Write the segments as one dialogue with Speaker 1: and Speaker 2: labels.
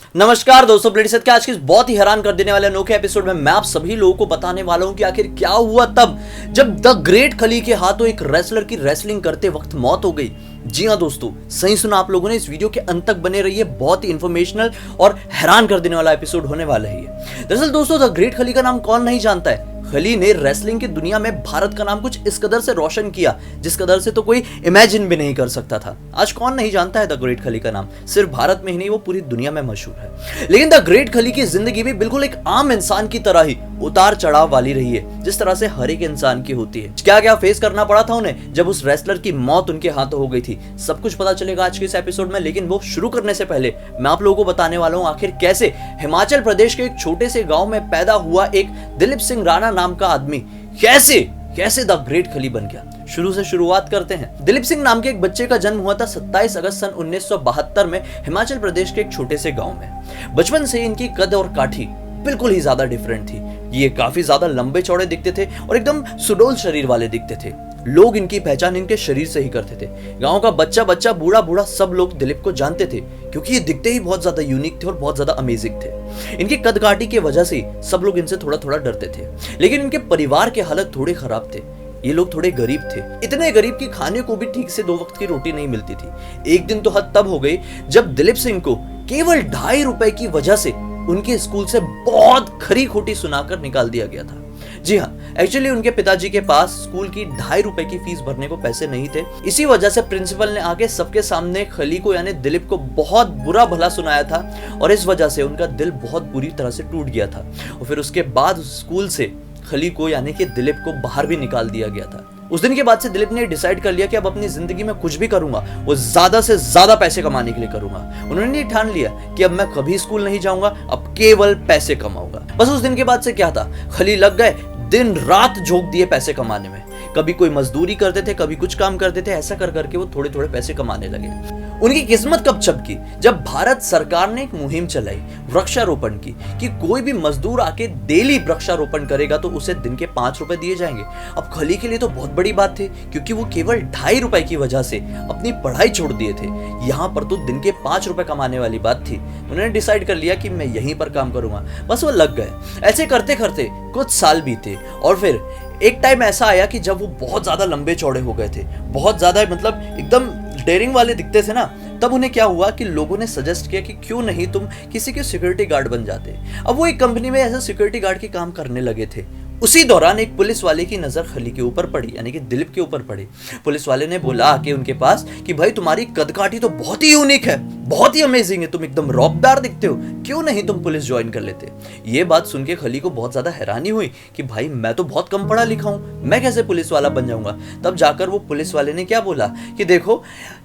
Speaker 1: नमस्कार दोस्तों, प्लेटी सेट के आज के इस बहुत ही हैरान कर देने वाले अनोखे एपिसोड में मैं आप सभी लोगों को बताने वाला हूं कि आखिर क्या हुआ तब जब द ग्रेट खली के हाथों एक रेसलर की रेसलिंग करते वक्त मौत हो गई। जी हां दोस्तों, सही सुना आप लोगों ने। इस वीडियो के अंत तक बने रहिए, बहुत ही इंफॉर्मेशनल और हैरान कर देने वाला एपिसोड होने वाला है ये। दरअसल दोस्तों, द ग्रेट खली का नाम कौन नहीं जानता है। खली ने रेसलिंग की दुनिया में भारत का नाम कुछ इस कदर से रोशन किया जिस कदर से तो कोई इमेजिन भी नहीं कर सकता था। आज कौन नहीं जानता है द ग्रेट खली का नाम। सिर्फ भारत में ही नहीं, वो पूरी दुनिया में मशहूर है। लेकिन द ग्रेट खली की जिंदगी भी बिल्कुल एक आम इंसान की तरह ही उतार चढ़ाव वाली रही है, जिस तरह से हर एक इंसान की होती है। क्या क्या फेस करना पड़ा था उन्हें जब उस रेसलर की मौत उनके हाथों हो गई थी, सब कुछ पता चलेगा आज के इस एपिसोड में। लेकिन वो शुरू करने से पहले मैं आप लोगों को बताने वाला हूं आखिर कैसे हिमाचल प्रदेश के एक छोटे से गांव में पैदा हुआ एक दिलीप सिंह राणा नाम का आदमी कैसे द ग्रेट खली बन गया। शुरू से शुरुआत करते हैं। दिलीप सिंह नाम के एक बच्चे का जन्म हुआ था 27 अगस्त सन 1972 में हिमाचल प्रदेश के एक छोटे से गांव में। बचपन से इनकी कद और काठी बिल्कुल ही ज्यादा डिफरेंट थी। ये काफी ज्यादा लंबे चौड़े दिखते थे और एकदम सुडौल शरीर वाले दिखते थे। लोग इनकी पहचान इनके शरीर से ही करते थे। गांव का बच्चा बूढ़ा सब लोग दिलीप को जानते थे क्योंकि ये दिखते ही बहुत ज्यादा यूनिक थे और बहुत ज्यादा अमेजिंग थे। इनकी कदकाठी की वजह से सब लोग इनसे थोड़ा डरते थे। लेकिन इनके परिवार के हालत थोड़े खराब थे। ये लोग थोड़े गरीब थे, इतने गरीब कि खाने को भी ठीक से 2 वक्त की रोटी नहीं मिलती थी। एक दिन तो हद तब हो गई जब दिलीप सिंह को केवल 2.5 रुपए की वजह से उनके स्कूल से बहुत खरी खोटी सुनाकर निकाल दिया गया था। जी हाँ, एक्चुअली उनके पिताजी के पास स्कूल की 2.5 रुपए की फीस भरने को पैसे नहीं थे। इसी वजह से प्रिंसिपल ने आके सबके सामने खली को यानी दिलीप को बहुत बुरा भला सुनाया था और इस वजह से उनका दिल बहुत बुरी तरह से टूट गया था। और फिर उसके बाद स्कूल से खली को यानी कि दिलीप को बाहर भी निकाल दिया गया था। उस दिन के बाद से दिलीप ने डिसाइड कर लिया कि अब अपनी जिंदगी में कुछ भी करूंगा वो ज्यादा से ज्यादा पैसे कमाने के लिए करूंगा। उन्होंने ये ठान लिया कि अब मैं कभी स्कूल नहीं जाऊंगा, अब केवल पैसे कमाऊंगा। बस उस दिन के बाद से क्या था, खली लग गए दिन रात झोंक दिए पैसे कमाने में। कभी कोई मजदूरी करते थे, कभी कुछ काम करते थे। ऐसा कर करके वो थोड़े पैसे कमाने लगे। उनकी किस्मत कब चमकी जब भारत सरकार ने एक मुहिम चलाई वृक्षारोपण की कि कोई भी मजदूर आके डेली वृक्षारोपण करेगा तो उसे दिन के 5 रुपए दिए जाएंगे। अब खली के लिए तो बहुत बड़ी बात थी क्योंकि वो केवल 2.5 रुपए की वजह से अपनी पढ़ाई छोड़ दिए थे। यहाँ पर तो दिन के 5 रुपए कमाने वाली बात थी। उन्होंने डिसाइड कर लिया कि मैं यहीं पर काम करूंगा। बस वो लग गए। ऐसे करते करते कुछ साल बीते और फिर एक टाइम ऐसा आया कि जब वो बहुत ज्यादा लंबे चौड़े हो गए थे, बहुत ज्यादा मतलब एकदम डेयरिंग वाले दिखते थे ना, तब उन्हें क्या हुआ कि लोगों ने सजेस्ट किया कि क्यों नहीं तुम किसी के सिक्योरिटी गार्ड बन जाते। अब वो एक कंपनी में ऐसे सिक्योरिटी गार्ड के काम करने लगे थे। उसी दौरान एक पुलिस वाले की नजर खली के ऊपर पड़ी यानी कि दिलीप के ऊपर पड़ी। पुलिस वाले ने बोला आके उनके पास कि भाई तुम्हारी कदकाठी तो बहुत ही यूनिक है, बहुत ही अमेजिंग है, तुम एकदम रौबदार दिखते हो, क्यों नहीं तुम पुलिस ज्वाइन कर लेते। ये बात सुन के खली को बहुत ज्यादा हैरानी हुई कि भाई मैं तो बहुत कम पढ़ा लिखा हूं, मैं कैसे पुलिस वाला बन जाऊंगा। तब जाकर वो पुलिस वाले ने क्या बोला कि देखो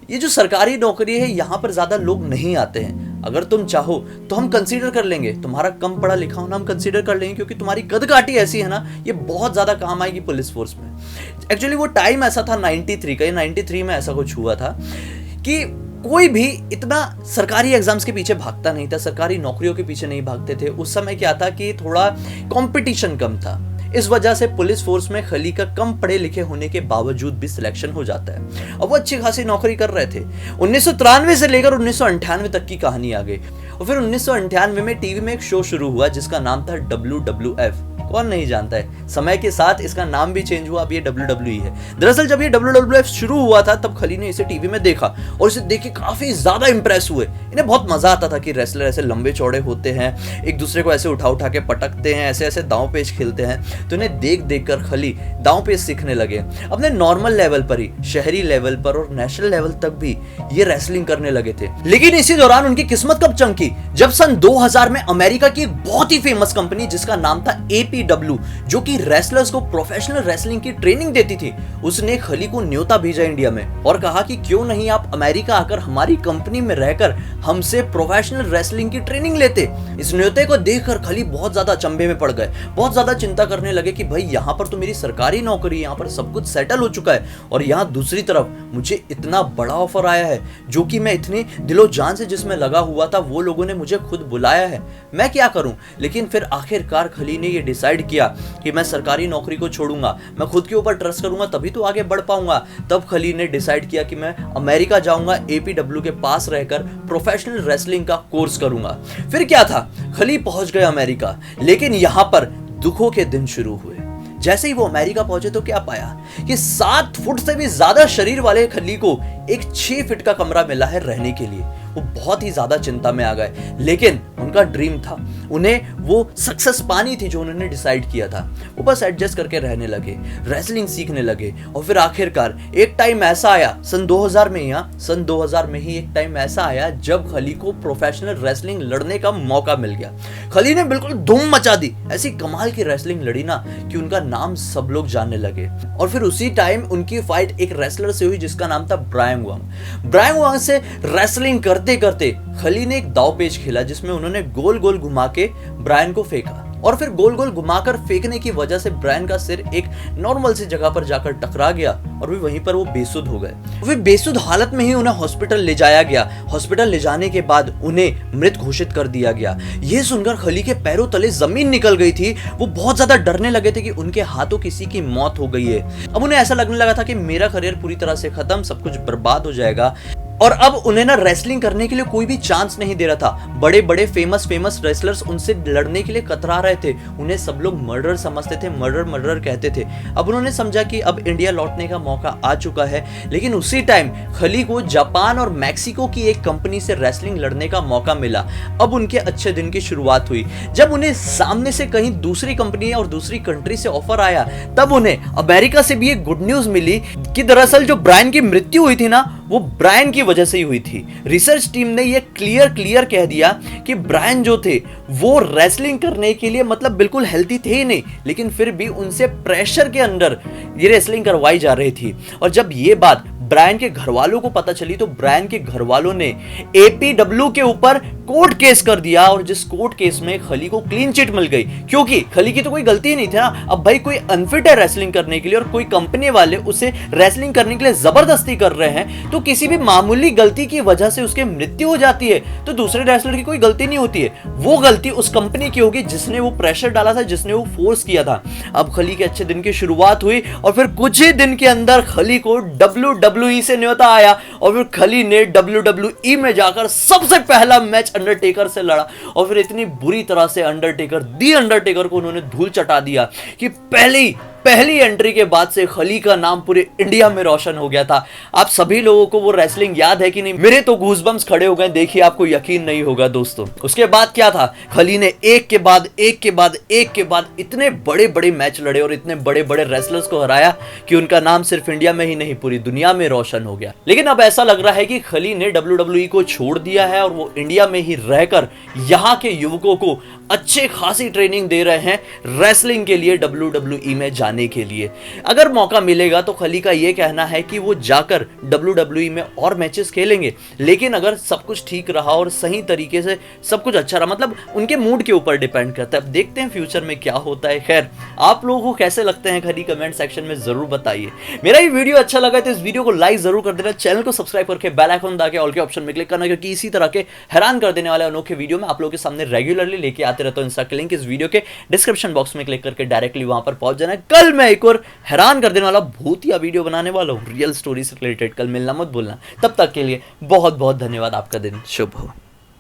Speaker 1: ये जो सरकारी नौकरी है यहाँ पर ज्यादा लोग नहीं आते हैं, अगर तुम चाहो तो हम कंसीडर कर लेंगे, तुम्हारा कम पढ़ा लिखा होना हम कंसीडर कर लेंगे क्योंकि तुम्हारी कदकाठी ऐसी है ना, ये बहुत ज्यादा काम आएगी पुलिस फोर्स में। एक्चुअली वो टाइम ऐसा था 93 का, 93 में ऐसा कुछ हुआ था कि कोई भी इतना सरकारी एग्जाम्स के पीछे भागता नहीं था, सरकारी नौकरियों के पीछे नहीं भागते थे। उस समय क्या था कि थोड़ा कंपटीशन कम था। इस वजह से पुलिस फोर्स में खली का कम पढ़े लिखे होने के बावजूद भी सिलेक्शन हो जाता है। अब वो अच्छी खासी नौकरी कर रहे थे। 1993 से लेकर 1998 तक की कहानी आ गई और फिर 1998 में टीवी में एक शो शुरू हुआ जिसका नाम था WWF। कौन नहीं जानता है, समय के साथ इसका नाम भी चेंज हुआ, अब ये WWE है। दरअसल जब ये WWF शुरू हुआ था तब खली ने इसे टीवी में देखा और इसे देख के काफी ज्यादा इंप्रेस हुए। इन्हें बहुत मजा आता था कि रेसलर ऐसे लंबे चौड़े होते हैं, एक दूसरे को ऐसे उठा के पटकते हैं, ऐसे दांव पेच खेलते हैं। तो इन्हें देख कर खली दांव पेच सीखने लगे। अपने नॉर्मल लेवल पर ही, शहरी लेवल पर और नेशनल लेवल तक भी ये रेसलिंग करने लगे थे। लेकिन इसी दौरान उनकी किस्मत कब चमकी जब सन 2000 में अमेरिका की एक बहुत ही फेमस कंपनी जिसका नाम था APW, जो कि रेसलर्स को प्रोफेशनल रेसलिंग की ट्रेनिंग देती थी, उसने खली को न्योता भेजा इंडिया में और कहा कि क्यों नहीं आप अमेरिका आकर हमारी कंपनी में रहकर हमसे प्रोफेशनल रेसलिंग की ट्रेनिंग लेते। इस न्योते को देखकर खली बहुत ज्यादा अचंभे में पड़ गए, बहुत ज्यादा चिंता करने लगे कि भाई यहाँ पर तो मेरी सरकारी नौकरी, यहाँ पर सब कुछ सेटल हो चुका है और यहाँ दूसरी तरफ मुझे इतना बड़ा ऑफर आया है जो कि मैं इतनी दिलो जान से जिसमें लगा हुआ था, वो लोगों ने मुझे खुद बुलाया है, मैं क्या करूं। लेकिन फिर आखिरकार खली ने ये डिसाइड किया कि मैं सरकारी नौकरी को छोड़ूंगा, मैं खुद के ऊपर ट्रस्ट करूंगा तभी तो आगे बढ़ पाऊंगा, तब खली ने डिसाइड किया कि मैं अमेरिका जाऊंगा, एपीडब्ल्यू के पास रहकर प्रोफेशनल रेसलिंग का कोर्स करूंगा। फिर क्या था, खली पहुंच गए अमेरिका, लेकिन यहां पर दुखों के दिन शुरू हुए। जैसे ही वो अमेरिका पहुंचे तो क्या पाया कि 7 फुट से भी ज्यादा शरीर वाले खली को एक 6 फीट का कमरा मिला है रहने के लिए। वो बहुत ही ज्यादा चिंता में आ गए, लेकिन उनका ड्रीम था, उन्हें वो सक्सेस पानी थी जो उन्होंने डिसाइड किया था। वो बस एडजस्ट करके रहने लगे, रेसलिंग सीखने लगे, और फिर आखिरकार एक टाइम ऐसा आया सन 2000 में ही एक टाइम ऐसा आया जब खली को प्रोफेशनल रेसलिंग लड़ने का मौका मिल गया। खली ने बिल्कुल धूम मचा दी, ऐसी कमाल की रेसलिंग लड़ी ना कि उनका नाम सब लोग जानने लगे। और फिर उसी टाइम उनकी फाइट एक रेसलर से हुई जिसका नाम था ब्रायन वांग से रेसलिंग करते करते खली ने एक दाव पेच खेला जिसमें उन्होंने गोल गोल घुमा के ब्रायन को फेंका, और फिर गोल गोल घुमाकर फेंकने की वजह से ब्रायन का सिर एक नॉर्मल सी जगह पर जाकर टकरा गया और भी वहीं पर वो बेसुध हो गए। फिर बेसुध हालत में ही उन्हें हॉस्पिटल ले जाया गया। हॉस्पिटल ले जाने के बाद उन्हें मृत घोषित कर दिया गया। यह सुनकर खली के पैरों तले जमीन निकल गई थी। वो बहुत ज्यादा डरने लगे थे कि उनके हाथों किसी की मौत हो गई है। अब उन्हें ऐसा लगने लगा था कि मेरा करियर पूरी तरह से खत्म, सब कुछ बर्बाद हो जाएगा, और अब उन्हें ना रेसलिंग करने के लिए कोई भी चांस नहीं दे रहा था। बड़े बड़े फेमस रेसलर्स उनसे लड़ने के लिए कतरा रहे थे। उन्हें सब लोग मर्डर समझते थे, मर्डर कहते थे। अब उन्होंने समझा कि अब इंडिया लौटने का मौका आ चुका है, लेकिन उसी टाइम खली को जापान और मैक्सिको की एक कंपनी से रेसलिंग लड़ने का मौका मिला। अब उनके अच्छे दिन की शुरुआत हुई जब उन्हें सामने से कहीं दूसरी कंपनी और दूसरी कंट्री से ऑफर आया। तब उन्हें अमेरिका से भी एक गुड न्यूज मिली कि दरअसल जो ब्रायन की मृत्यु हुई थी ना, वो ब्रायन की वजह से ही हुई थी। रिसर्च टीम ने ये क्लियर कह दिया कि ब्रायन जो थे वो रेसलिंग करने के लिए मतलब बिल्कुल हेल्थी थे ही नहीं, लेकिन फिर भी उनसे प्रेशर के अंदर ये रेसलिंग करवाई जा रही थी। और जब ये बात ब्रायन के घर वालों को पता चली तो ब्रायन के घर वालों ने एपीडब्ल्यू के ऊपर कोर्ट केस कर दिया, और जिस कोर्ट केस में खली को क्लीन चिट मिल गई, क्योंकि खली की तो कोई गलती ही नहीं थी ना। अब भाई कोई अनफिट है रेसलिंग करने के लिए और कोई कंपनी वाले उसे रेसलिंग करने के लिए जबरदस्ती कर रहे हैं, तो किसी भी मामूली गलती की वजह से उसकी मृत्यु हो जाती है तो दूसरे रेसलर की कोई गलती नहीं होती है। वो गलती उस कंपनी की होगी जिसने वो प्रेशर डाला था, जिसने वो फोर्स किया था। अब खली के अच्छे दिन की शुरुआत हुई और फिर कुछ ही दिन के अंदर खली को WWE से न्योता आया, और फिर खली ने WWE में जाकर सबसे पहला मैच अंडरटेकर से लड़ा, और फिर इतनी बुरी तरह से अंडरटेकर को उन्होंने धूल चटा दिया कि पहली एंट्री के बाद से खली का नाम पूरे इंडिया में रोशन हो गया था। आप सभी लोगों को वो रेसलिंग याद है कि नहीं? मेरे तो गूज़बम्स खड़े हो गए, देखिए आपको यकीन नहीं होगा दोस्तों। उसके बाद क्या था, खली ने एक के बाद इतने बड़े मैच लड़े और इतने बड़े रेसलर्स को हराया कि उनका नाम सिर्फ इंडिया में ही नहीं पूरी दुनिया में रोशन हो गया। लेकिन अब ऐसा लग रहा है कि खली ने WWE को छोड़ दिया है और वो इंडिया में ही रहकर यहाँ के युवकों को अच्छे खासी ट्रेनिंग दे रहे हैं रेसलिंग के लिए, WWE में जाने के लिए। अगर मौका मिलेगा तो खली का यह कहना है कि वो जाकर WWE में और मैचेस खेलेंगे, लेकिन अगर सब कुछ ठीक रहा और सही तरीके से सब कुछ अच्छा रहा, मतलब उनके मूड के ऊपर डिपेंड करता है। अब देखते हैं फ्यूचर में क्या होता है। खैर, आप लोगों को कैसे लगते हैं खली, कमेंट सेक्शन में जरूर बताइए। मेरा ये वीडियो अच्छा लगा तो इस वीडियो को लाइक जरूर कर देना, चैनल को सब्सक्राइब करके बेल आइकन दबा के ऑल के ऑप्शन में क्लिक करना, क्योंकि इसी तरह के हैरान कर देने वाले अनोखे वीडियो में आप लोगों के सामने रेगुलरली लेके आते रहता हूं। इंस्टा के लिंक इस वीडियो के डिस्क्रिप्शन बॉक्स में क्लिक करके डायरेक्टली वहां पर पहुंच जाना। कल मैं एक और हैरान कर देने वाला भूतिया वीडियो बनाने वाला हूं, रियल स्टोरी से रिलेटेड। कल मिलना मत भूलना। तब तक के लिए बहुत बहुत धन्यवाद। आपका दिन शुभ हो।